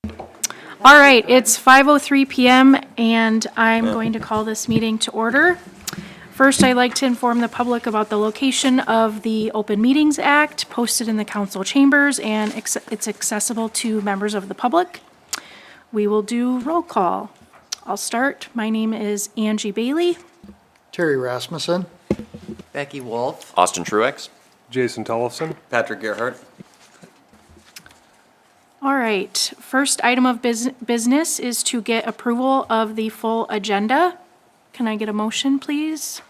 All right, it's 5:03 PM and I'm going to call this meeting to order. First, I'd like to inform the public about the location of the Open Meetings Act posted in the council chambers, and it's accessible to members of the public. We will do roll call. I'll start. My name is Angie Bailey. Terry Rasmussen. Becky Wolf. Austin Truex. Jason Tollefson. Patrick Gerhardt. All right, first item of business is to get approval of the full agenda. Can I get a motion, please?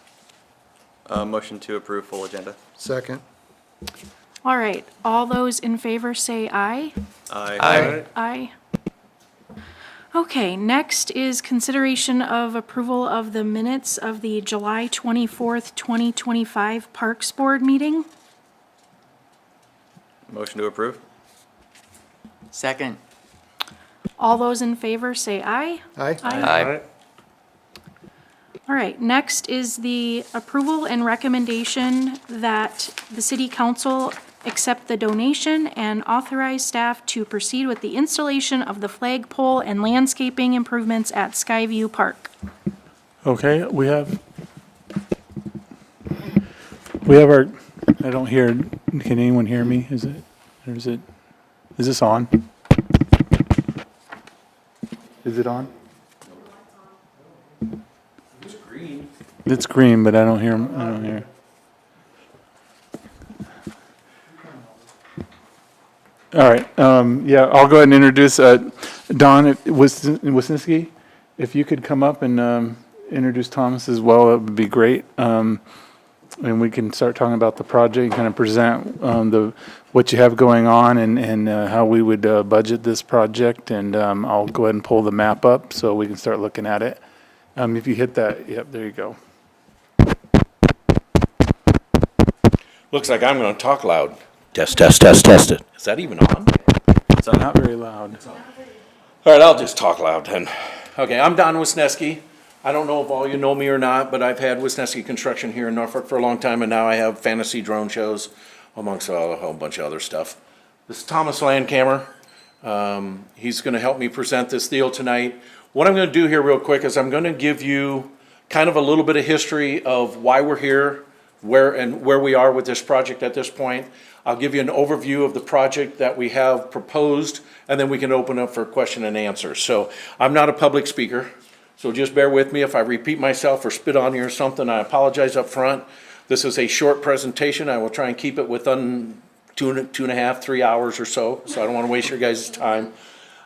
Motion to approve full agenda. Second. All right, all those in favor say aye. Aye. Aye. Okay, next is consideration of approval of the minutes of the July 24th, 2025 Parks Board meeting. Motion to approve. Second. All those in favor say aye. Aye. Aye. All right, next is the approval and recommendation that the city council accept the donation and authorize staff to proceed with the installation of the flagpole and landscaping improvements at Skyview Park. Okay, we have our, I don't hear, can anyone hear me? Is this on? Is it on? It's green, but I don't hear. All right, yeah, I'll go ahead and introduce, Don Wisniewski. If you could come up and introduce Thomas as well, that would be great. And we can start talking about the project, kind of present what you have going on and how we would budget this project. And I'll go ahead and pull the map up so we can start looking at it. If you hit that, yep, there you go. Looks like I'm going to talk loud. Test it. Is that even on? Not very loud. All right, I'll just talk loud then. Okay, I'm Don Wisniewski. I don't know if all you know me or not, but I've had Wisniewski Construction here in Norfolk for a long time, and now I have fantasy drone shows, amongst a whole bunch of other stuff. This is Thomas Landcamer. He's going to help me present this deal tonight. What I'm going to do here real quick is I'm going to give you kind of a little bit of history of why we're here, where we are with this project at this point. I'll give you an overview of the project that we have proposed, and then we can open up for question and answers. So I'm not a public speaker, so just bear with me if I repeat myself or spit on you or something. I apologize up front. This is a short presentation. I will try and keep it within 2.5, 3 hours or so I don't want to waste your guys' time.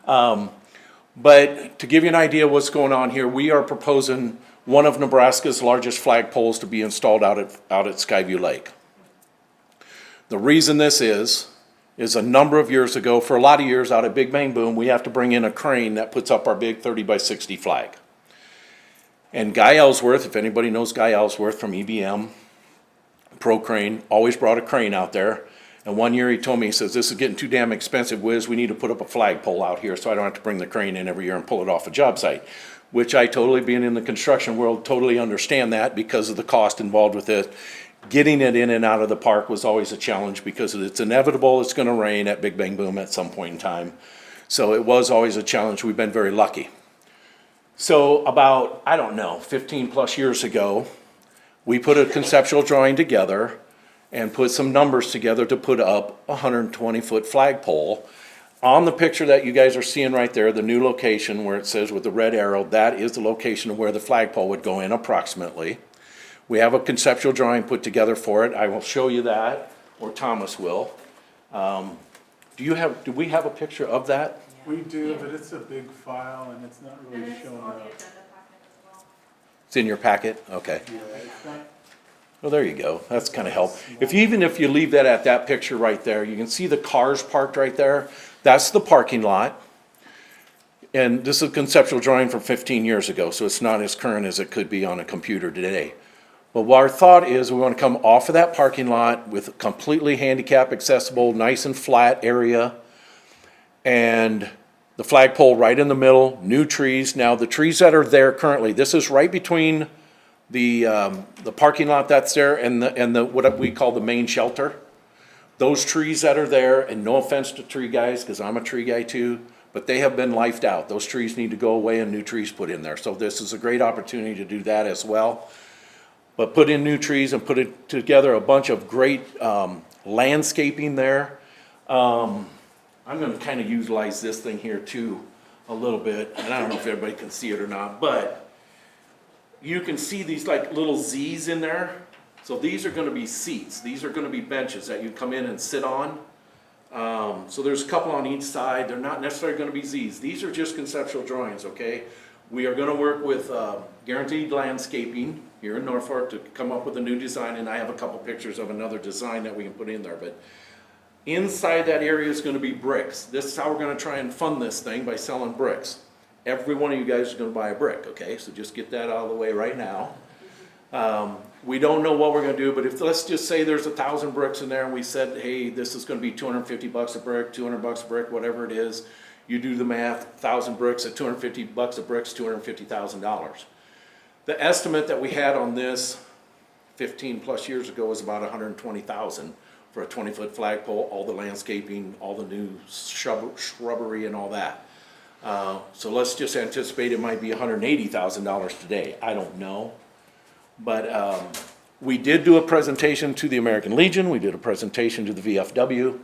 But to give you an idea of what's going on here, we are proposing one of Nebraska's largest flagpoles to be installed out at Skyview Lake. The reason this is a number of years ago, for a lot of years out at Big Bang Boom, we have to bring in a crane that puts up our big 30 by 60 flag. And Guy Ellsworth, if anybody knows Guy Ellsworth from EBM, Pro Crane, always brought a crane out there. And one year he told me, he says, this is getting too damn expensive, Wiz, we need to put up a flagpole out here so I don't have to bring the crane in every year and pull it off a job site. Which I totally, being in the construction world, totally understand that because of the cost involved with it. Getting it in and out of the park was always a challenge because it's inevitable it's going to rain at Big Bang Boom at some point in time. So it was always a challenge. We've been very lucky. So about, 15 plus years ago, we put a conceptual drawing together and put some numbers together to put up a 120-foot flagpole. On the picture that you guys are seeing right there, the new location where it says with the red arrow, that is the location of where the flagpole would go in approximately. We have a conceptual drawing put together for it. I will show you that, or Thomas will. Do we have a picture of that? We do, but it's a big file and it's not really showing up. It's in your packet? Okay. Well, there you go. That's kind of help. Even if you leave that at that picture right there, you can see the cars parked right there. That's the parking lot. And this is a conceptual drawing from 15 years ago, so it's not as current as it could be on a computer today. But what our thought is we want to come off of that parking lot with a completely handicap accessible, nice and flat area. And the flagpole right in the middle, new trees. Now the trees that are there currently, this is right between the parking lot that's there and the what we call the main shelter. Those trees that are there, and no offense to tree guys, because I'm a tree guy too, but they have been lifed out. Those trees need to go away and new trees put in there. So this is a great opportunity to do that as well. But put in new trees and put it together a bunch of great landscaping there. I'm gonna kind of utilize this thing here too a little bit, and I don't know if everybody can see it or not, but you can see these like little Z's in there. So these are gonna be seats. These are gonna be benches that you come in and sit on. So there's a couple on each side. They're not necessarily gonna be Z's. These are just conceptual drawings, okay? We are gonna work with Guaranteed Landscaping here in Norfolk to come up with a new design, and I have a couple pictures of another design that we can put in there, but inside that area is gonna be bricks. This is how we're gonna try and fund this thing, by selling bricks. Every one of you guys is gonna buy a brick, okay? So just get that out of the way right now. We don't know what we're gonna do, but if, let's just say there's 1,000 bricks in there, and we said, hey, this is gonna be $250 a brick, $200 a brick, whatever it is. You do the math, 1,000 bricks at $250 a brick's $250,000. The estimate that we had on this 15 plus years ago was about $120,000 for a 20-foot flagpole, all the landscaping, all the new shrubbery and all that. So let's just anticipate it might be $180,000 today. I don't know. But we did do a presentation to the American Legion. We did a presentation to the VFW.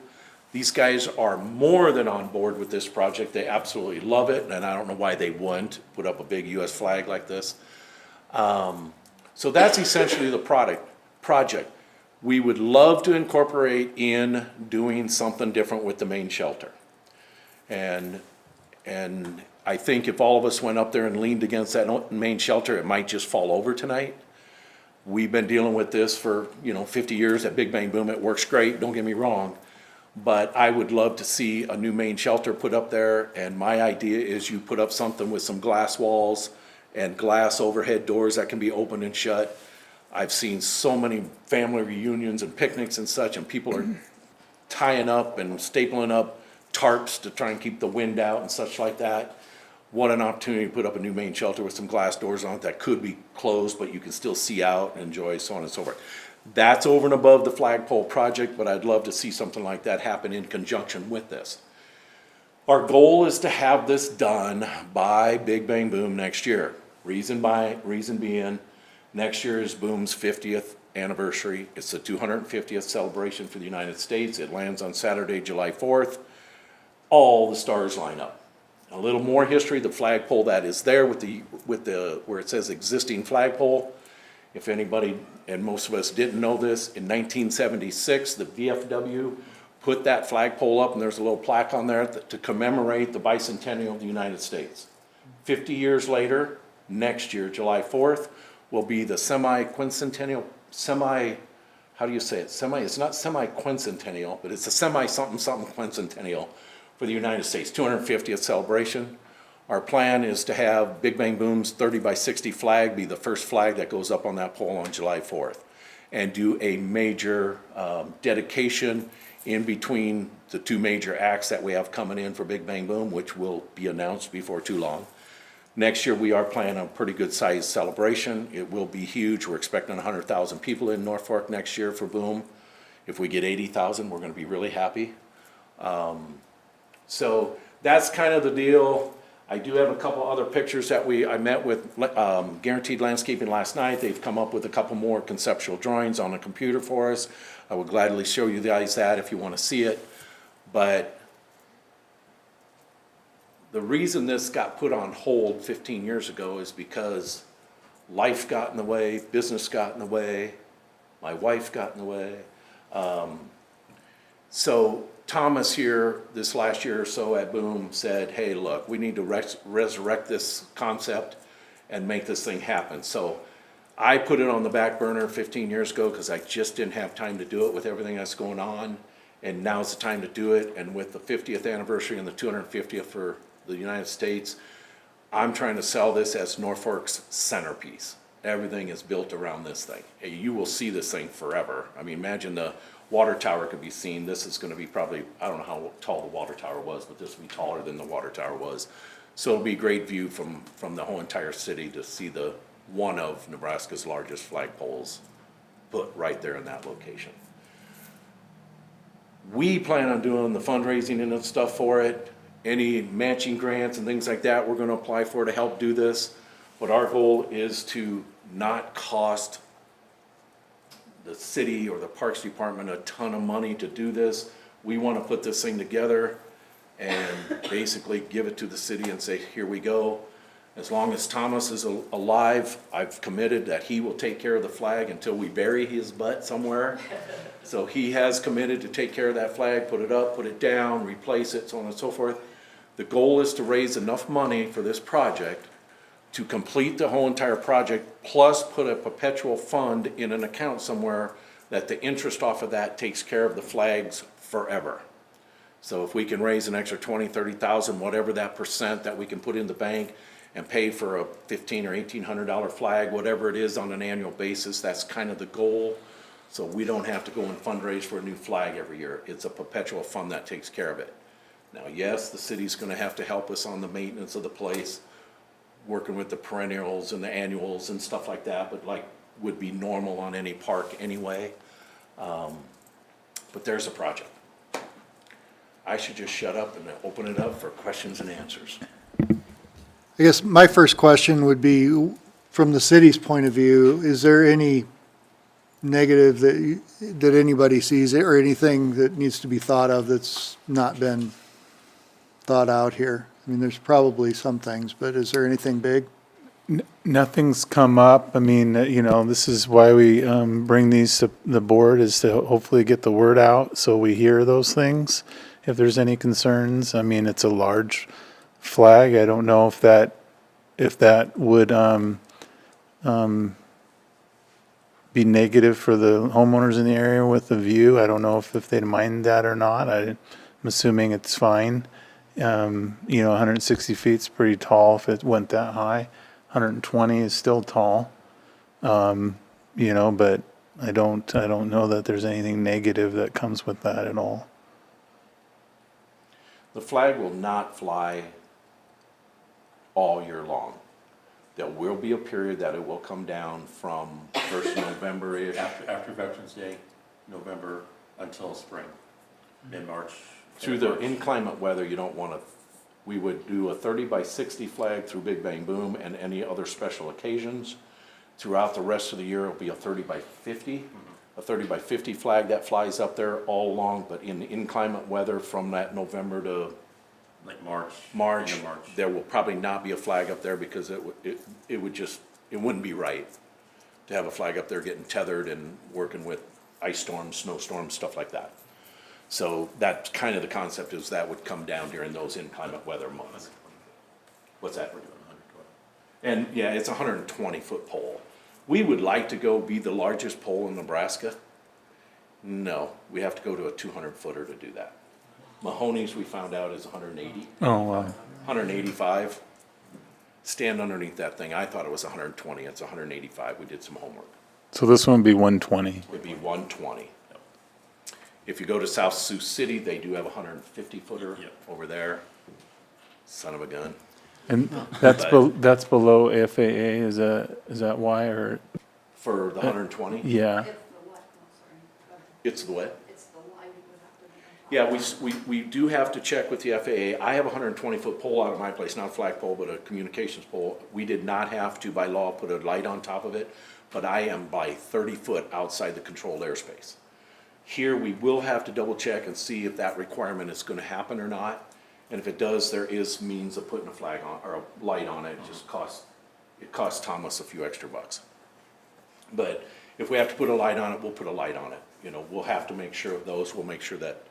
These guys are more than on board with this project. They absolutely love it, and I don't know why they wouldn't put up a big US flag like this. So that's essentially the project. We would love to incorporate in doing something different with the main shelter. And I think if all of us went up there and leaned against that main shelter, it might just fall over tonight. We've been dealing with this for, 50 years at Big Bang Boom. It works great, don't get me wrong. But I would love to see a new main shelter put up there, and my idea is you put up something with some glass walls and glass overhead doors that can be open and shut. I've seen so many family reunions and picnics and such, and people are tying up and stapling up tarps to try and keep the wind out and such like that. What an opportunity to put up a new main shelter with some glass doors on it that could be closed, but you can still see out and enjoy, so on and so forth. That's over and above the flagpole project, but I'd love to see something like that happen in conjunction with this. Our goal is to have this done by Big Bang Boom next year. Reason being, next year is Boom's 50th anniversary. It's the 250th celebration for the United States. It lands on Saturday, July 4th. All the stars line up. A little more history, the flagpole that is there with the where it says existing flagpole. If anybody, and most of us didn't know this, in 1976, the VFW put that flagpole up, and there's a little plaque on there to commemorate the bicentennial of the United States. 50 years later, next year, July 4th, will be the semi-quincentennial, how do you say it? It's not semi-quincentennial, but it's a semi-something-something quincentennial for the United States, 250th celebration. Our plan is to have Big Bang Boom's 30 by 60 flag be the first flag that goes up on that pole on July 4th, and do a major dedication in between the two major acts that we have coming in for Big Bang Boom, which will be announced before too long. Next year, we are planning a pretty good sized celebration. It will be huge. We're expecting 100,000 people in Norfolk next year for Boom. If we get 80,000, we're gonna be really happy. So that's kind of the deal. I do have a couple other pictures that I met with Guaranteed Landscaping last night. They've come up with a couple more conceptual drawings on a computer for us. I would gladly show you guys that if you want to see it. But the reason this got put on hold 15 years ago is because life got in the way, business got in the way, my wife got in the way. So Thomas here, this last year or so at Boom, said, hey, look, we need to resurrect this concept and make this thing happen. So I put it on the back burner 15 years ago because I just didn't have time to do it with everything that's going on. And now's the time to do it. And with the 50th anniversary and the 250th for the United States, I'm trying to sell this as Norfolk's centerpiece. Everything is built around this thing. You will see this thing forever. I mean, imagine the water tower could be seen. This is going to be probably, I don't know how tall the water tower was, but this will be taller than the water tower was. So it'll be a great view from the whole entire city to see the one of Nebraska's largest flagpoles put right there in that location. We plan on doing the fundraising and stuff for it. any matching grants and things like that, we're gonna apply for to help do this. But our goal is to not cost the city or the Parks Department a ton of money to do this. We wanna put this thing together and basically give it to the city and say, here we go. As long as Thomas is alive, I've committed that he will take care of the flag until we bury his butt somewhere. So he has committed to take care of that flag, put it up, put it down, replace it, so on and so forth. The goal is to raise enough money for this project to complete the whole entire project, plus put a perpetual fund in an account somewhere that the interest off of that takes care of the flags forever. So if we can raise an extra 20, 30,000, whatever that percent that we can put in the bank and pay for a $1,500 or $1,800 flag, whatever it is on an annual basis, that's kind of the goal. So we don't have to go and fundraise for a new flag every year. It's a perpetual fund that takes care of it. Now, yes, the city's gonna have to help us on the maintenance of the place, working with the perennials and the annuals and stuff like that, but like would be normal on any park anyway. But there's a project. I should just shut up and open it up for questions and answers. I guess my first question would be, from the city's point of view, is there any negative that anybody sees or anything that needs to be thought of that's not been thought out here? I mean, there's probably some things, but is there anything big? Nothing's come up. I mean, this is why we bring these to the board, is to hopefully get the word out so we hear those things. If there's any concerns, I mean, it's a large flag. I don't know if that would be negative for the homeowners in the area with the view. I don't know if they'd mind that or not. I'm assuming it's fine. 160 feet is pretty tall if it went that high. 120 is still tall. But I don't know that there's anything negative that comes with that at all. The flag will not fly all year long. There will be a period that it will come down from 1st November-ish. After Veterans Day, November until spring, in March. Through the inclement weather, you don't want to, we would do a 30 by 60 flag through Big Bang Boom and any other special occasions. Throughout the rest of the year, it'll be a 30 by 50. A 30 by 50 flag that flies up there all along, but in inclement weather from that November to Like March. March, end of March. there will probably not be a flag up there because it wouldn't be right to have a flag up there getting tethered and working with ice storms, snowstorms, stuff like that. So that's kind of the concept, is that would come down during those inclement weather months. What's that? We're doing 112. And yeah, it's a 120-foot pole. We would like to go be the largest pole in Nebraska. No, we have to go to a 200-footer to do that. Mahoney's, we found out, is 180, Oh, wow. 185. Stand underneath that thing. I thought it was 120. It's 185. We did some homework. So this one would be 120. It'd be 120. If you go to South Sioux City, they do have a 150-footer Yep. over there. Son of a gun. And that's below FAA, is that why, or, For the 120? yeah? It's the what? Yeah, we do have to check with the FAA. I have a 120-foot pole out of my place, not a flagpole, but a communications pole. We did not have to, by law, put a light on top of it, but I am by 30 foot outside the controlled airspace. Here, we will have to double check and see if that requirement is gonna happen or not. And if it does, there is means of putting a flag on, or a light on it. It costs Thomas a few extra bucks. But if we have to put a light on it, we'll put a light on it. We'll have to make sure of those. We'll make sure that,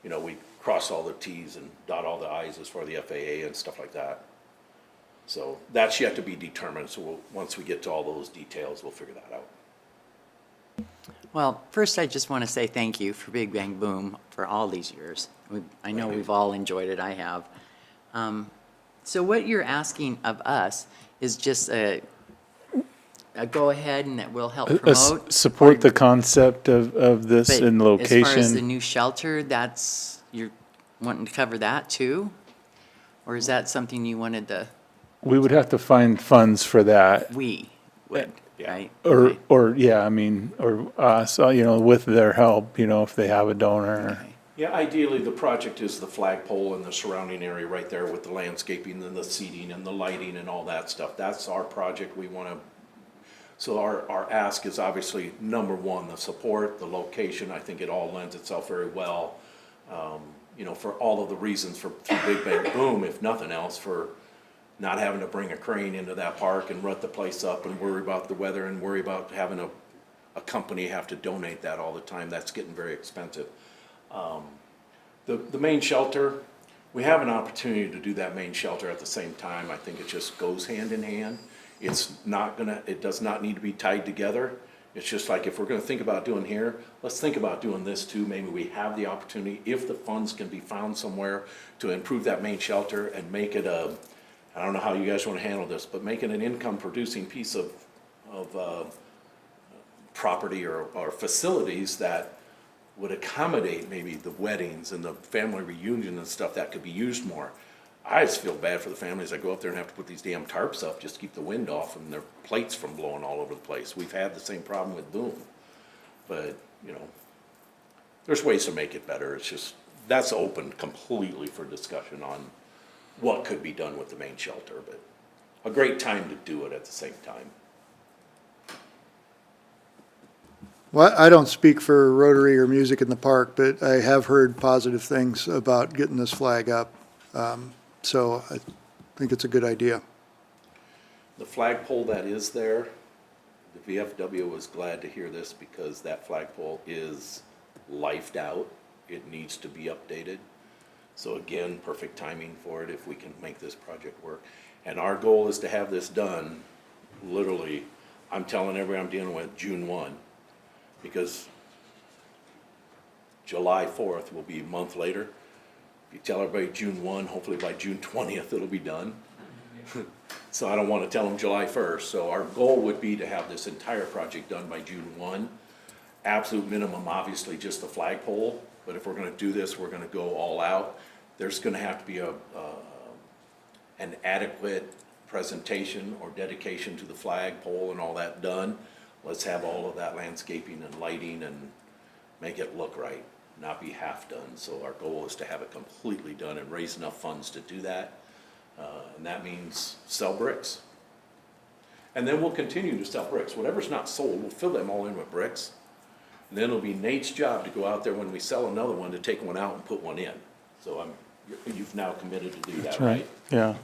we cross all the Ts and dot all the Is as far as the FAA and stuff like that. So that's yet to be determined. So once we get to all those details, we'll figure that out. Well, first, I just want to say thank you for Big Bang Boom for all these years. I know we've all enjoyed it, I have. So what you're asking of us is just a go-ahead and that will help promote? Support the concept of this But in as far as the location. new shelter, you're wanting to cover that too? Or is that something you wanted We would have to find funds for that. we would, Yeah. right? Or, Okay. yeah, I mean, or us, with their help, if they have a donor. Okay. Yeah, ideally, the project is the flagpole and the surrounding area right there with the landscaping and the seating and the lighting and all that stuff. That's our project. We want to, so our ask is obviously, number one, the support, the location. I think it all lends itself very well, you know, for all of the reasons for Big Bang Boom, if nothing else, for not having to bring a crane into that park and rut the place up and worry about the weather and worry about having a company have to donate that all the time. That's getting very expensive. The main shelter, we have an opportunity to do that main shelter at the same time. I think it just goes hand in hand. It does not need to be tied together. It's just like, if we're gonna think about doing here, let's think about doing this too. Maybe we have the opportunity, if the funds can be found somewhere, to improve that main shelter and make it I don't know how you guys wanna handle this, but make it an income producing piece of property or facilities that would accommodate maybe the weddings and the family reunion and stuff that could be used more. I just feel bad for the families that go up there and have to put these damn tarps up just to keep the wind off and their plates from blowing all over the place. We've had the same problem with Boom. But, you know, there's ways to make it better. It's just, that's open completely for discussion on what could be done with the main shelter, but a great time to do it at the same time. Well, I don't speak for Rotary or Music in the Park, but I have heard positive things about getting this flag up. So I think it's a good idea. The flagpole that is there, the VFW was glad to hear this because that flagpole is lifed out. It needs to be updated. So again, perfect timing for it if we can make this project work. And our goal is to have this done, literally, I'm telling everyone I'm dealing with, June 1. Because July 4th will be a month later. If you tell everybody June 1, hopefully by June 20th it'll be done. So I don't want to tell them July 1st. So our goal would be to have this entire project done by June 1. Absolute minimum, obviously, just the flagpole. But if we're going to do this, we're going to go all out. There's going to have to be an adequate presentation or dedication to the flagpole and all that done. Let's have all of that landscaping and lighting and make it look right, not be half done. So our goal is to have it completely done and raise enough funds to do that. And that means sell bricks. And then we'll continue to sell bricks. Whatever's not sold, we'll fill them all in with bricks. And then it'll be Nate's job to go out there when we sell another one to take one out and put one in. So you've now committed to do that, right? Yeah.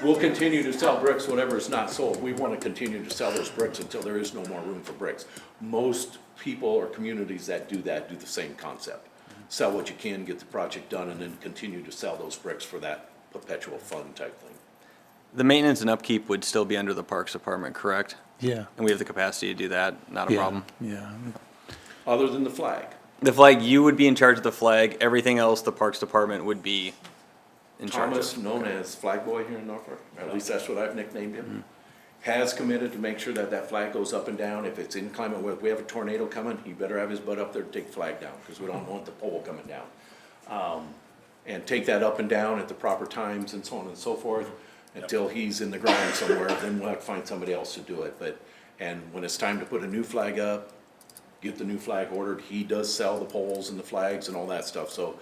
We'll continue to sell bricks, whatever is not sold. We want to continue to sell those bricks until there is no more room for bricks. Most people or communities that do that do the same concept. Sell what you can, get the project done, and then continue to sell those bricks for that perpetual fund type thing. The maintenance and upkeep would still be under the Parks Department, correct? Yeah. And we have the capacity to do that, not a problem. Yeah. Other than the flag. The flag, you would be in charge of the flag, everything else, the Parks Department would be in charge Thomas, of. known as Flag Boy here in Norfolk, or at least that's what I've nicknamed him, has committed to make sure that that flag goes up and down. If it's inclement weather, if we have a tornado coming, he better have his butt up there to take the flag down, because we don't want the pole coming down. And take that up and down at the proper times and so on and so forth, until he's in the ground somewhere, then we'll have to find somebody else to do it. And when it's time to put a new flag up, get the new flag ordered, he does sell the poles and the flags and all that stuff, so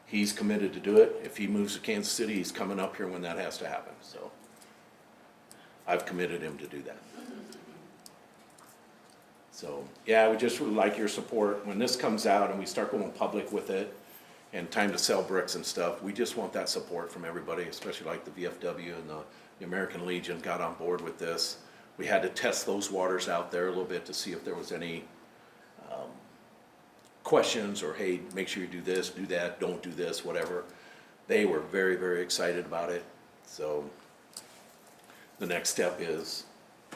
he's committed to do it. If he moves to Kansas City, he's coming up here when that has to happen, so I've committed him to do that. So, yeah, we just would like your support. When this comes out and we start going public with it, and time to sell bricks and stuff, we just want that support from everybody, especially like the VFW and the American Legion got on board with this. We had to test those waters out there a little bit to see if there was any questions or, hey, make sure you do this, do that, don't do this, whatever. They were very, very excited about it. So the next step is,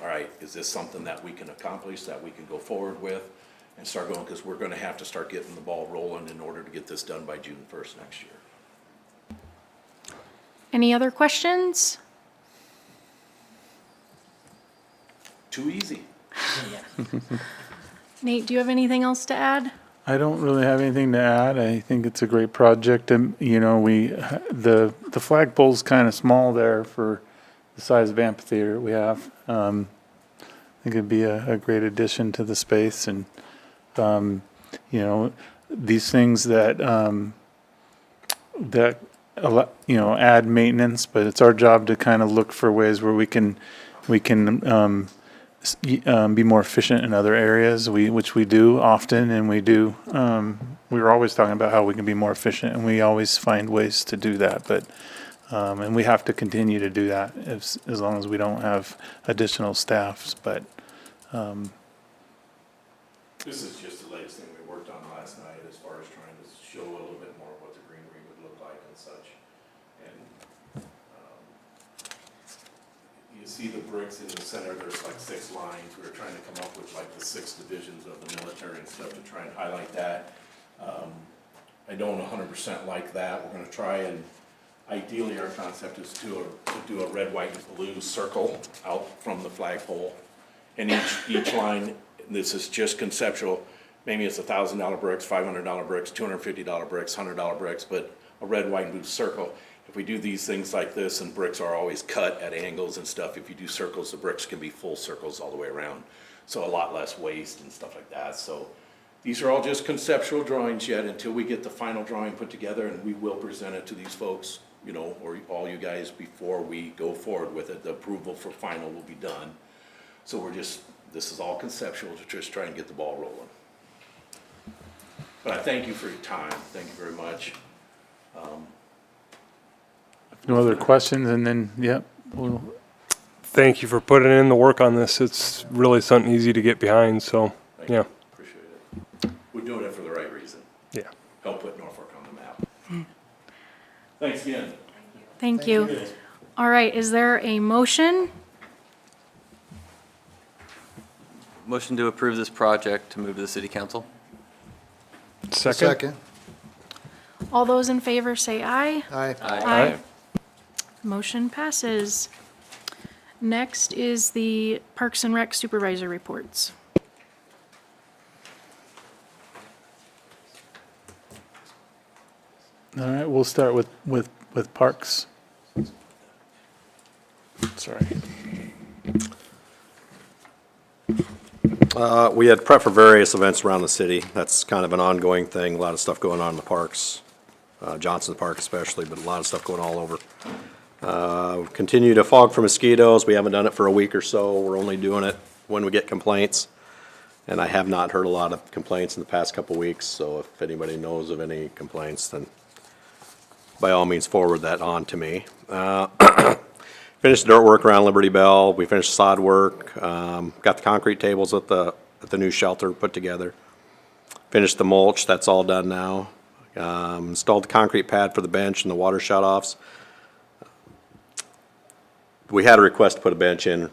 all right, is this something that we can accomplish, that we can go forward with and start going? Because we're going to have to start getting the ball rolling in order to get this done by June 1st next year. Any other questions? Too easy. Nate, do you have anything else to add? I don't really have anything to add. I think it's a great project, and you know, the flagpole's kind of small there for the size of amphitheater we have. I think it'd be a great addition to the space, and you know, these things that, add maintenance, but it's our job to kind of look for ways where we can be more efficient in other areas, which we do often, and we're always talking about how we can be more efficient, and we always find ways to do that, but, and we have to continue to do that as long as we don't have additional staffs, but, This is just the latest thing we worked on last night as far as trying to show a little bit more of what the greenery would look like and such. And you see the bricks in the center, there's like 6 lines. We were trying to come up with like the 6 divisions of the military and stuff to try and highlight that. I don't 100% like that. We're gonna try and, ideally our concept is to do a red, white, and blue circle out from the flagpole. And each line, this is just conceptual, maybe it's $1,000 bricks, $500 bricks, $250 bricks, $100 bricks, but a red, white, and blue circle. If we do these things like this, and bricks are always cut at angles and stuff, if you do circles, the bricks can be full circles all the way around. So a lot less waste and stuff like that. So these are all just conceptual drawings yet until we get the final drawing put together, and we will present it to these folks, or all you guys before we go forward with it. The approval for final will be done. So this is all conceptual to just try and get the ball rolling. But I thank you for your time. Thank you very much. no other questions, and then, yep, we'll, Thank you for putting in the work on this. It's really something easy to get behind, so, Thank you. yeah, Appreciate it. We're doing it for the right reason. yeah. Help put Norfolk on the map. Thanks again. Thank you. All right, is there a motion? Motion to approve this project to move to the city council? Second? All those in favor say aye. Aye. Aye. Motion passes. Next is the Parks and Rec Supervisor reports. all right, we'll start with Parks. Sorry. We had prep for various events around the city. That's kind of an ongoing thing. A lot of stuff going on in the parks, Johnson Park especially, but a lot of stuff going all over. Continue to fog for mosquitoes. We haven't done it for a week or so. We're only doing it when we get complaints. And I have not heard a lot of complaints in the past couple weeks, so if anybody knows of any complaints, then by all means forward that on to me. Finished dirt work around Liberty Bell. We finished sod work. Got the concrete tables at the new shelter put together. Finished the mulch. That's all done now. Installed the concrete pad for the bench and the water shutoffs. We had a request to put a bench in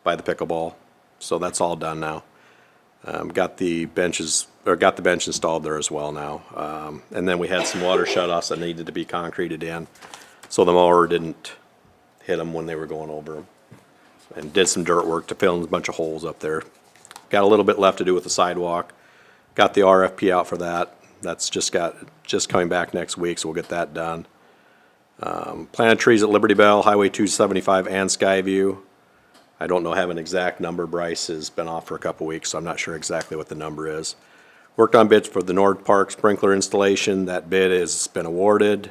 by the pickleball, so that's all done now. Got the bench installed there as well now. And then we had some water shutoffs that needed to be concreted in, so the mower didn't hit them when they were going over them. And did some dirt work to fill in a bunch of holes up there. Got a little bit left to do with the sidewalk. Got the RFP out for that. That's just coming back next week, so we'll get that done. Planted trees at Liberty Bell, Highway 275 and Skyview. I don't have an exact number. Bryce has been off for a couple weeks, so I'm not sure exactly what the number is. Worked on bids for the Nord Park sprinkler installation. That bid has been awarded.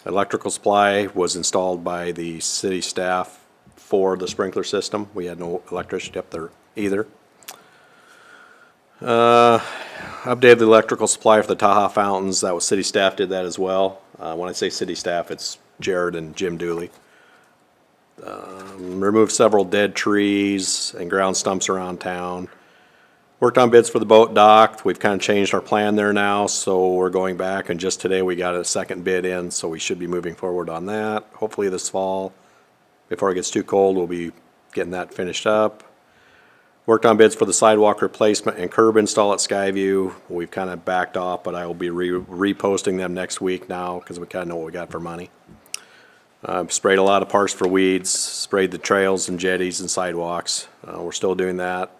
Electrical supply was installed by the city staff for the sprinkler system. We had no electricity up there either. Updated the electrical supply for the Tahoe fountains. That was city staff did that as well. When I say city staff, it's Jared and Jim Dooley. Removed several dead trees and ground stumps around town. Worked on bids for the boat dock. We've kind of changed our plan there now, so we're going back, and just today we got a second bid in, so we should be moving forward on that. Hopefully this fall, before it gets too cold, we'll be getting that finished up. Worked on bids for the sidewalk replacement and curb install at Skyview. We've kind of backed off, but I will be reposting them next week now, because we kind of know what we got for money. Sprayed a lot of parts for weeds, sprayed the trails and jetties and sidewalks. We're still doing that.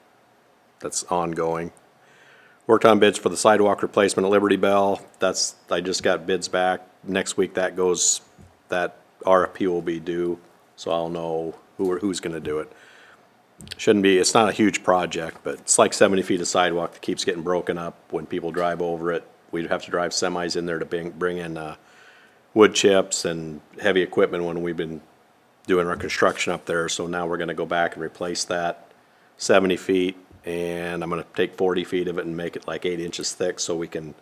That's ongoing. Worked on bids for the sidewalk replacement at Liberty Bell. I just got bids back. Next week that RFP will be due, so I'll know who's gonna do it. Shouldn't be, it's not a huge project, but it's like 70 feet of sidewalk that keeps getting broken up when people drive over it. We'd have to drive semis in there to bring in wood chips and heavy equipment when we've been doing our construction up there. So now we're gonna go back and replace that 70 feet, and I'm gonna take 40 feet of it and make it like 8 inches thick so we can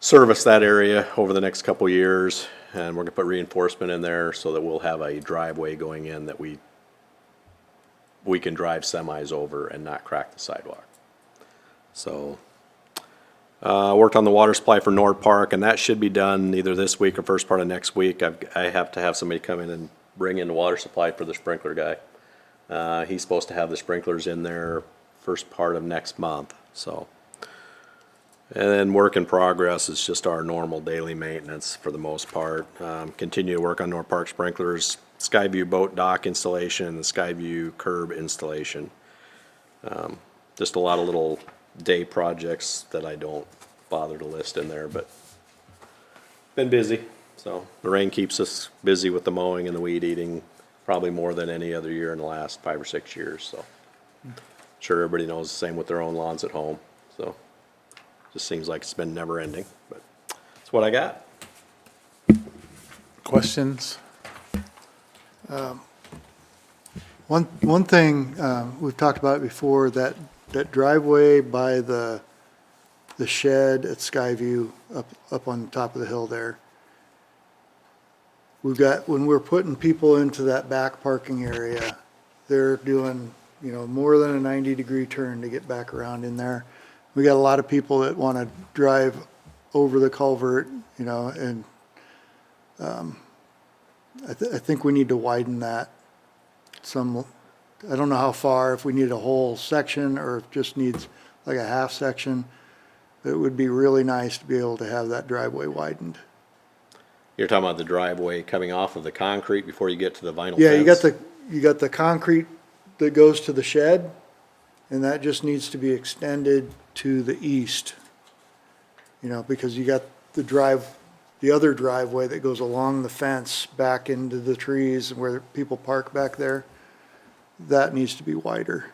service that area over the next couple years. And we're gonna put reinforcement in there so that we'll have a driveway going in that we can drive semis over and not crack the sidewalk. So, worked on the water supply for Nord Park, and that should be done either this week or first part of next week. I have to have somebody come in and bring in the water supply for the sprinkler guy. He's supposed to have the sprinklers in there first part of next month, so. And then work in progress is just our normal daily maintenance for the most part. Continue to work on North Park sprinklers, Skyview boat dock installation, and the Skyview curb installation. Just a lot of little day projects that I don't bother to list in there, but been busy. So the rain keeps us busy with the mowing and the weed eating, probably more than any other year in the last 5 or 6 years, so. Sure everybody knows the same with their own lawns at home, so. Just seems like it's been never ending, but that's what I got. Questions? One thing, we've talked about it before, that driveway by the shed at Skyview up on the top of the hill there. We've got, when we're putting people into that back parking area, they're doing, more than a 90-degree turn to get back around in there. We got a lot of people that want to drive over the culvert, and I think we need to widen that some. I don't know how far, if we need a whole section or if it just needs like a half section. It would be really nice to be able to have that driveway widened. You're talking about the driveway coming off of the concrete before you get to the vinyl fence? Yeah, you got the concrete that goes to the shed, and that just needs to be extended to the east. Because you got the other driveway that goes along the fence back into the trees where people park back there. That needs to be wider,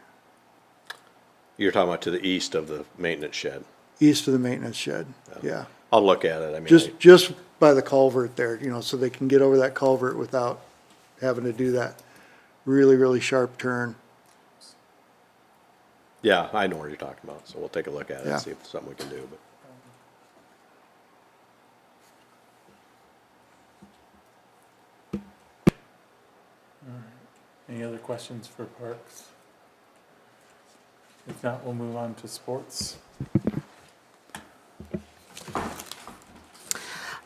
You're talking about to the east of the maintenance shed? east of the maintenance shed, yeah. I'll look at it, I mean. Just by the culvert there, so they can get over that culvert without having to do that really, really sharp turn. Yeah, I know what you're talking about, so we'll take a look at it Yeah. and see if it's something we can do, but. Any other questions for Parks? If not, we'll move on to sports.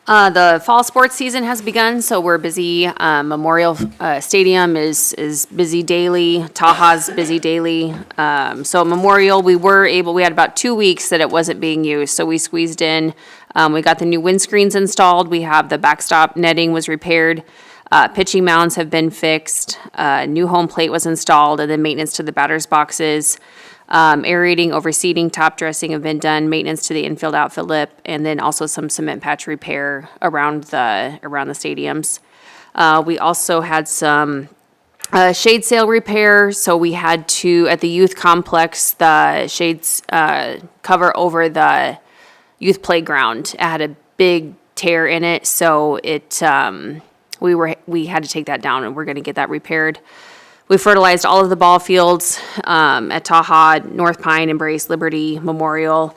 The fall sports season has begun, so we're busy. Memorial Stadium is busy daily. Taha's busy daily. So Memorial, we had about 2 weeks that it wasn't being used, so we squeezed in. We got the new windscreens installed. We have the backstop netting was repaired. Pitching mounds have been fixed. New home plate was installed, and then maintenance to the batter's boxes. Aerating, overseeding, top dressing have been done, maintenance to the infield outfield lip, and then also some cement patch repair around the stadiums. We also had some shade sail repair, so we had to, at the youth complex, the shades cover over the youth playground. It had a big tear in it, so we had to take that down, and we're gonna get that repaired. We fertilized all of the ball fields at Taha, North Pine, Embrace, Liberty, Memorial.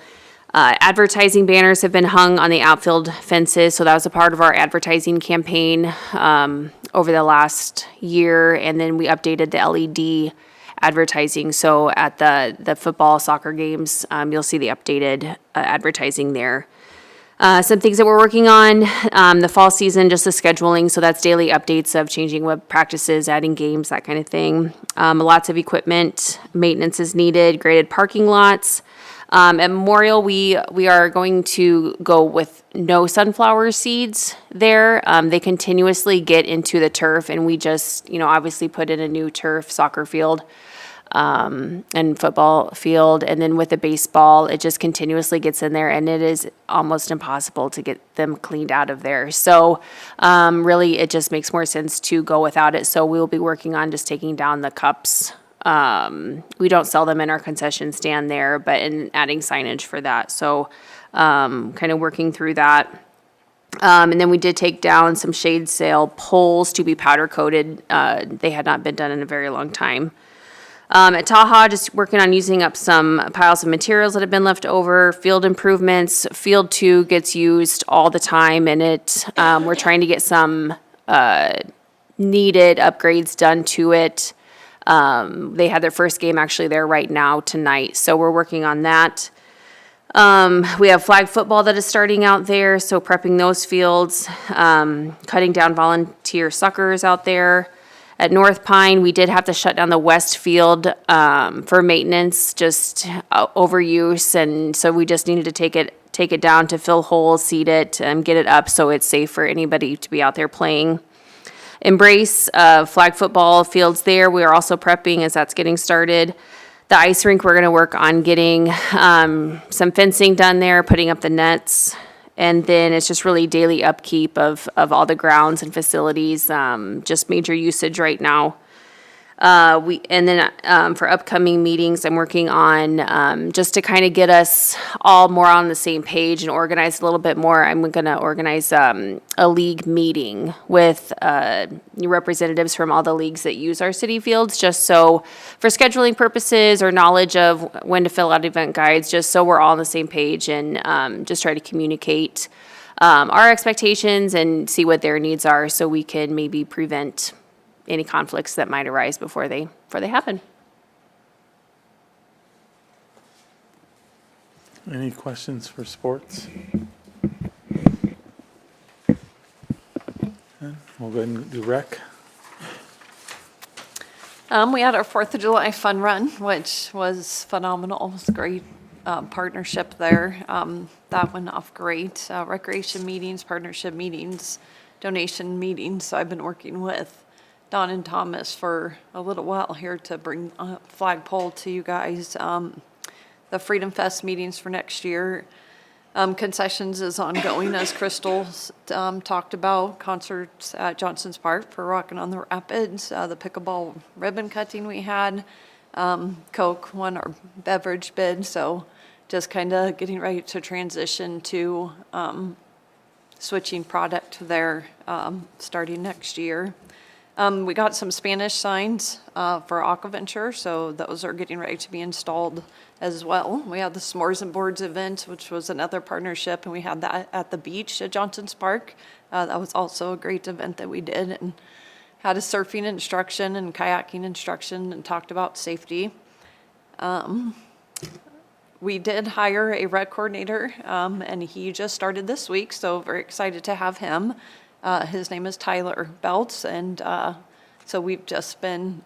Advertising banners have been hung on the outfield fences, so that was a part of our advertising campaign over the last year. And then we updated the LED advertising, so at the football, soccer games, you'll see the updated advertising there. Some things that we're working on, the fall season, just the scheduling, so that's daily updates of changing web practices, adding games, that kind of thing. Lots of equipment, maintenance is needed, graded parking lots. At Memorial, we are going to go with no sunflower seeds there. They continuously get into the turf, and we just, obviously put in a new turf soccer field. And football field, and then with the baseball, it just continuously gets in there, and it is almost impossible to get them cleaned out of there. So, really, it just makes more sense to go without it. So we'll be working on just taking down the cups We don't sell them in our concession stand there, but in adding signage for that. So kind of working through that. And then we did take down some shade sail poles to be powder coated. They had not been done in a very long time. At Taha, just working on using up some piles of materials that have been left over, field improvements. Field 2 gets used all the time, and we're trying to get some needed upgrades done to it. They had their first game actually there right now tonight, so we're working on that. We have flag football that is starting out there, so prepping those fields, cutting down volunteer suckers out there. At North Pine, we did have to shut down the west field for maintenance, just overuse, and so we just needed to take it down to fill holes, seed it, and get it up so it's safe for anybody to be out there playing. Embrace flag football fields there. We are also prepping as that's getting started. The ice rink, we're going to work on getting some fencing done there, putting up the nets. And then it's just really daily upkeep of all the grounds and facilities, just major usage right now. For upcoming meetings, I'm working on, just to kind of get us all more on the same page and organize a little bit more. I'm going to organize a league meeting with representatives from all the leagues that use our city fields, just so for scheduling purposes or knowledge of when to fill out event guides, just so we're all on the same page and just try to communicate our expectations and see what their needs are so we can maybe prevent any conflicts that might arise before they happen. Any questions for sports? We'll go ahead and do rec. We had our 4th of July fun run, which was phenomenal. It was a great partnership there. That went off great. Recreation meetings, partnership meetings, donation meetings. So I've been working with Don and Thomas for a little while here to bring a flagpole to you guys. The Freedom Fest meetings for next year. Concessions is ongoing, as Crystal talked about. Concerts at Johnson's Park for Rockin' on the Rapids. The pickleball ribbon cutting we had. Coke won our beverage bid, so just kind of getting ready to transition to switching product there starting next year. We got some Spanish signs for Aquaventure, so those are getting ready to be installed as well. We had the S'mores and Boards event, which was another partnership, and we had that at the beach at Johnson's Park. That was also a great event that we did, and had a surfing instruction and kayaking instruction and talked about safety. We did hire a rec coordinator, and he just started this week, so very excited to have him. His name is Tyler Belts, and so we've just been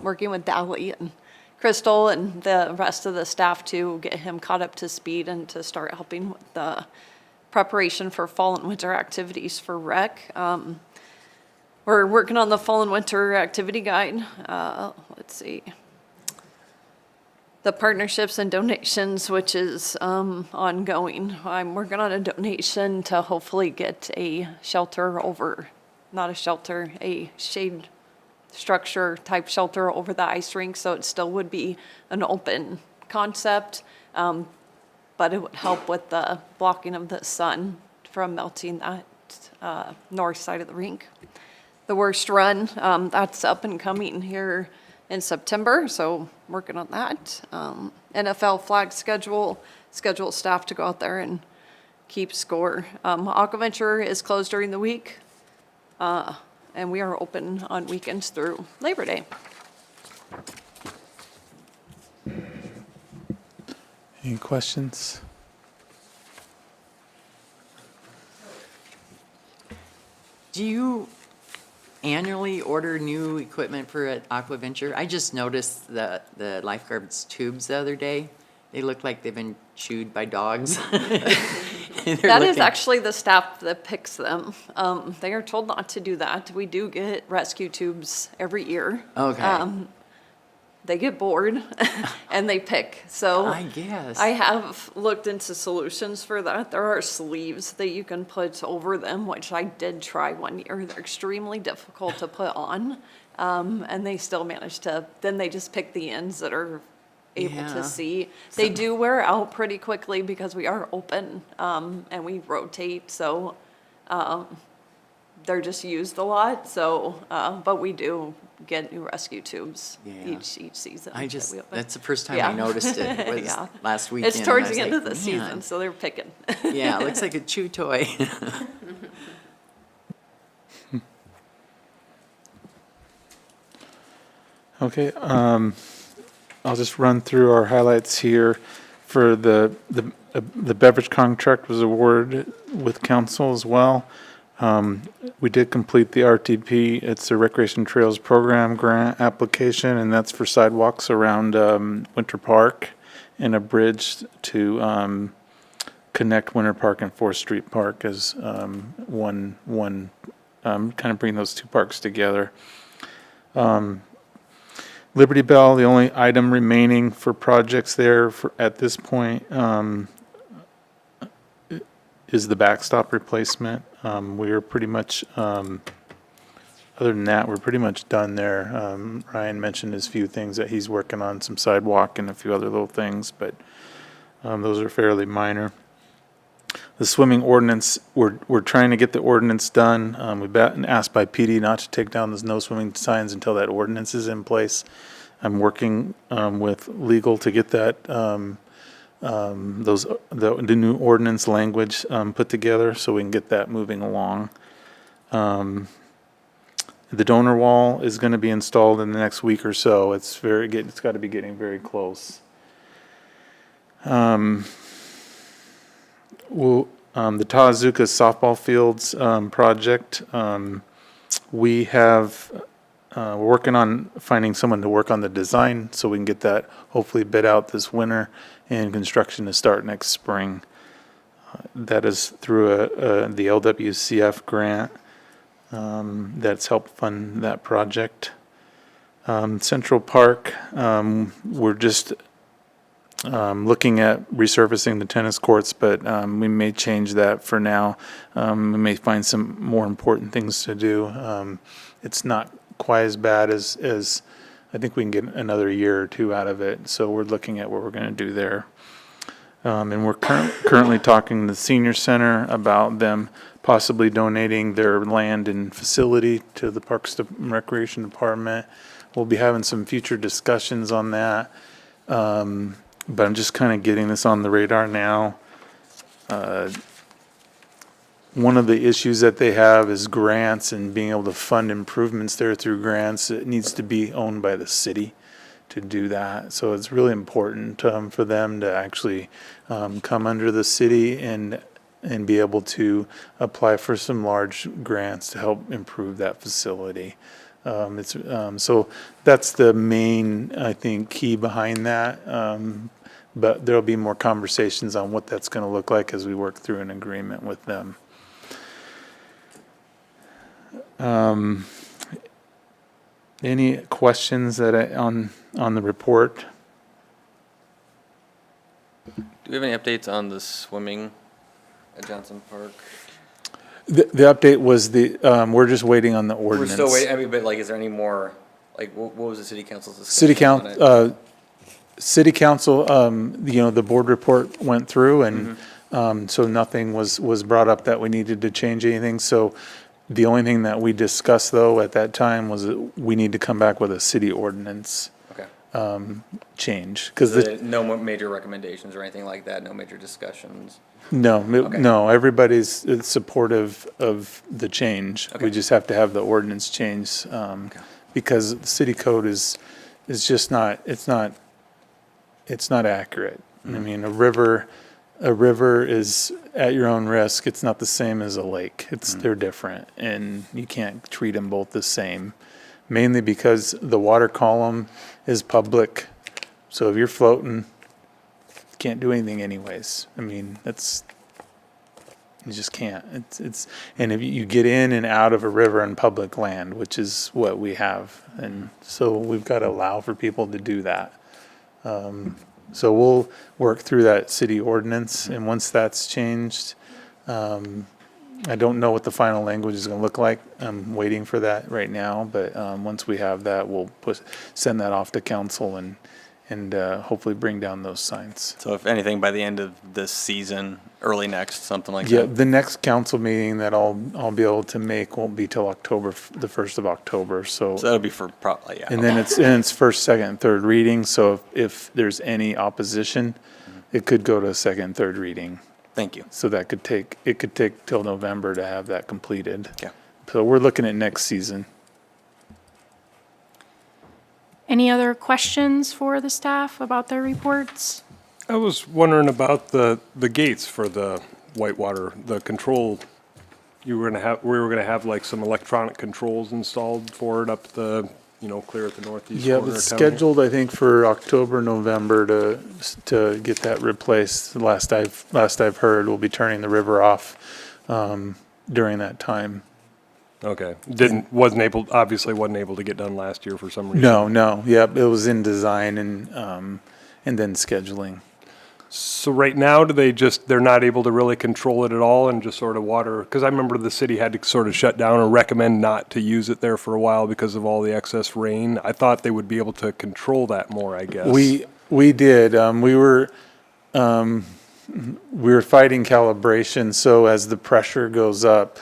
working with Dally and Crystal and the rest of the staff to get him caught up to speed and to start helping with the preparation for fall and winter activities for rec. We're working on the fall and winter activity guide. Let's see. The partnerships and donations, which is ongoing. I'm working on a donation to hopefully get a shelter over, not a shelter, a shade structure type shelter over the ice rink, so it still would be an open concept, but it would help with the blocking of the sun from melting that north side of the rink. The Worst Run, that's up and coming here in September, so working on that. NFL flag schedule staff to go out there and keep score. Aquaventure is closed during the week, and we are open on weekends through Labor Day. Any questions? Do you annually order new equipment for Aquaventure? I just noticed the lifeguards tubes the other day. They look like they've been chewed by dogs. That is actually the staff that picks them. They are told not to do that. We do get rescue tubes every year. Okay. they get bored and they pick. So I guess. I have looked into solutions for that. There are sleeves that you can put over them, which I did try one year. They're extremely difficult to put on. And they still manage to, then they just pick the ends that are able Yeah. to see. They do wear out pretty quickly because we are open, and we rotate, so, they're just used a lot, so, but we do get new rescue tubes Yeah. each season. I that just, we open. that's the first time Yeah. I noticed it, was Yeah. last weekend. It's towards I was the end like, of the "Man." season, so they're picking. Yeah, it looks like a chew toy. Okay, I'll just run through our highlights here. For the beverage contract was awarded with council as well. We did complete the RTP. It's a Recreation Trails Program grant application, and that's for sidewalks around Winter Park and a bridge to connect Winter Park and 4th Street Park as one kind of bring those two parks together. Liberty Bell, the only item remaining for projects there at this point is the backstop replacement. We are pretty much, other than that, we're pretty much done there. Ryan mentioned his few things that he's working on, some sidewalk and a few other little things, but those are fairly minor. The swimming ordinance, we're trying to get the ordinance done. We've been asked by PD not to take down those no swimming signs until that ordinance is in place. I'm working with legal to get that the new ordinance language put together so we can get that moving along. The donor wall is going to be installed in the next week or so. It's got to be getting very close. The Tawazuka softball fields project, we're working on finding someone to work on the design so we can get that hopefully bid out this winter and construction to start next spring. That is through the LWCF grant that's helped fund that project. Central Park, we're just looking at resurfacing the tennis courts, but we may change that for now. We may find some more important things to do. It's not quite as bad as I think we can get another year or two out of it. So we're looking at what we're going to do there. And we're currently talking to the senior center about them possibly donating their land and facility to the Parks and Recreation Department. We'll be having some future discussions on that. But I'm just kind of getting this on the radar now. One of the issues that they have is grants and being able to fund improvements there through grants. It needs to be owned by the city to do that. So it's really important for them to actually come under the city and be able to apply for some large grants to help improve that facility. So that's the main, I think, key behind that. But there'll be more conversations on what that's going to look like as we work through an agreement with them. Any questions on the report? Do we have any updates on the swimming at Johnson Park? The update was we're just waiting on the ordinance. We're still waiting, I mean, but like, is there any more, like, what was the city council's discussion City on it? City council, the board report went through and so nothing was brought up that we needed to change anything. So the only thing that we discussed though at that time was that we need to come back with a city ordinance Okay. change. No more major recommendations or anything like that, no major discussions? No, everybody's supportive of the change. Okay. We just have to have the ordinance change because the city code is just not, it's not accurate. I mean, a river is at your own risk. It's not the same as a lake. They're different, and you can't treat them both the same. Mainly because the water column is public, so if you're floating, you can't do anything anyways. I mean, You just can't. And if you get in and out of a river on public land, which is what we have, and so we've got to allow for people to do that. So we'll work through that city ordinance, and once that's changed, I don't know what the final language is going to look like. I'm waiting for that right now, but once we have that, we'll send that off to council and hopefully bring down those signs. So if anything, by the end of this season, early next, something like Yeah, that. the next council meeting that I'll be able to make won't be till October, the 1st of October, so. So that'll be for probably, yeah. And then it's first, second, and third reading, so if there's any opposition, it could go to second, and third reading. Thank you. So it could take till November to have that completed. Okay. So we're looking at next season. Any other questions for the staff about their reports? I was wondering about the gates for the Whitewater, the control. We were gonna have like some electronic controls installed for it up the, clear at the northeast Yeah, corner it's of town here. scheduled, I think, for October, November to get that replaced. The last I've heard, we'll be turning the river off during that time. Okay, obviously wasn't able to get done last year for some reason. No, yep, it was in design and then scheduling. So right now, they're not able to really control it at all and just sort of water? Because I remember the city had to sort of shut down or recommend not to use it there for a while because of all the excess rain. I thought they would be able to control that more, I guess. We did. We were fighting calibration, so as the pressure goes up,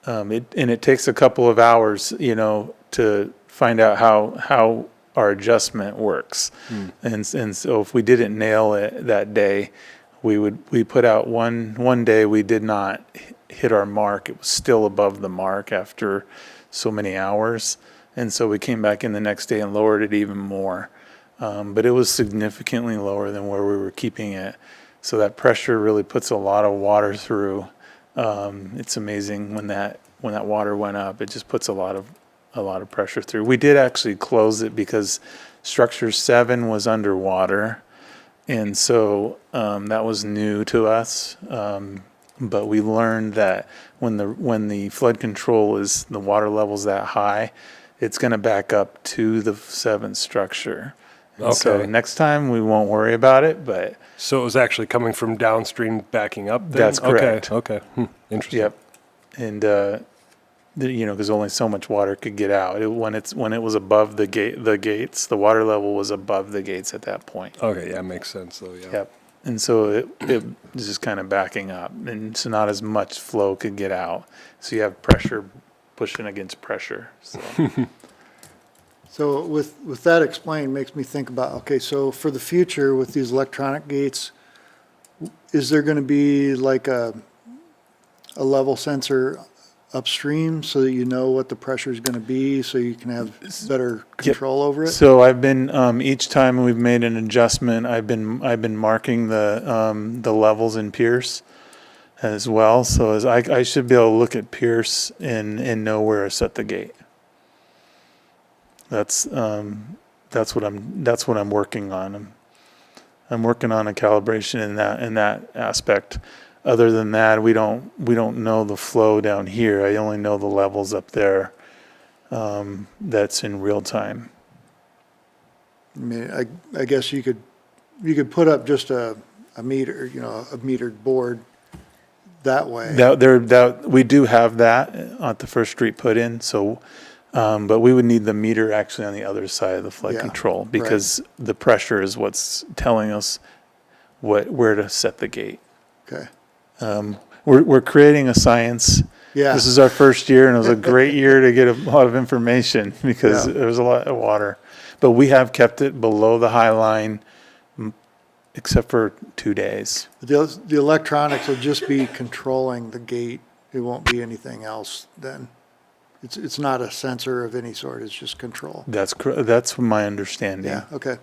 it takes a couple of hours, to find out how our adjustment works. And so if we didn't nail it that day, we put out one day we did not hit our mark. It was still above the mark after so many hours. And so we came back in the next day and lowered it even more. But it was significantly lower than where we were keeping it. So that pressure really puts a lot of water through. It's amazing when that water went up, it just puts a lot of pressure through. We did actually close it because structure 7 was underwater, and so that was new to us. But we learned that when the flood control is the water level's that high, it's going to back up to the 7th structure. And so Okay. next time we won't worry about it, but So it was actually coming from downstream backing up then? That's correct. Okay, interesting. yep. And because only so much water could get out. When it was above the gates, the water level was above the gates at that point. Okay, yeah, makes sense though, yeah. Yep. And so it was just kind of backing up, and so not as much flow could get out. So you have pressure pushing against pressure. So So with that explained, makes me think about, okay, so for the future with these electronic gates, is there going to be like a level sensor upstream so that you know what the pressure is going to be, so you can have better control over it? So I've been each time we've made an adjustment, I've been marking the levels in Pierce as well. So as I should be able to look at Pierce and know where to set the gate. That's what I'm working on. I'm working on a calibration in that aspect. Other than that, we don't know the flow down here. I only know the levels up there. That's in real time. I mean, I guess you could put up just a meter, a metered board that way. We do have that at the First Street put in. So, but we would need the meter actually on the other side of the flood Yeah, control right. because the pressure is what's telling us where to set the gate. Okay. We're creating a science. Yeah. This is our first year, and it was a great year to get a lot of information because Yeah. there was a lot of water. But we have kept it below the high line, except for 2 days. The electronics will just be controlling the gate. It won't be anything else then. It's not a sensor of any sort, it's just control. That's my understanding. Yeah, okay.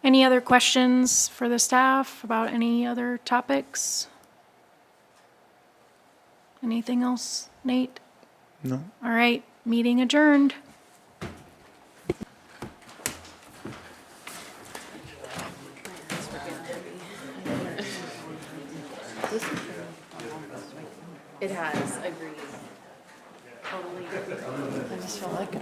Any other questions for the staff about any other topics? Anything else, Nate? No. All right, meeting adjourned. It has, agreed. I just feel like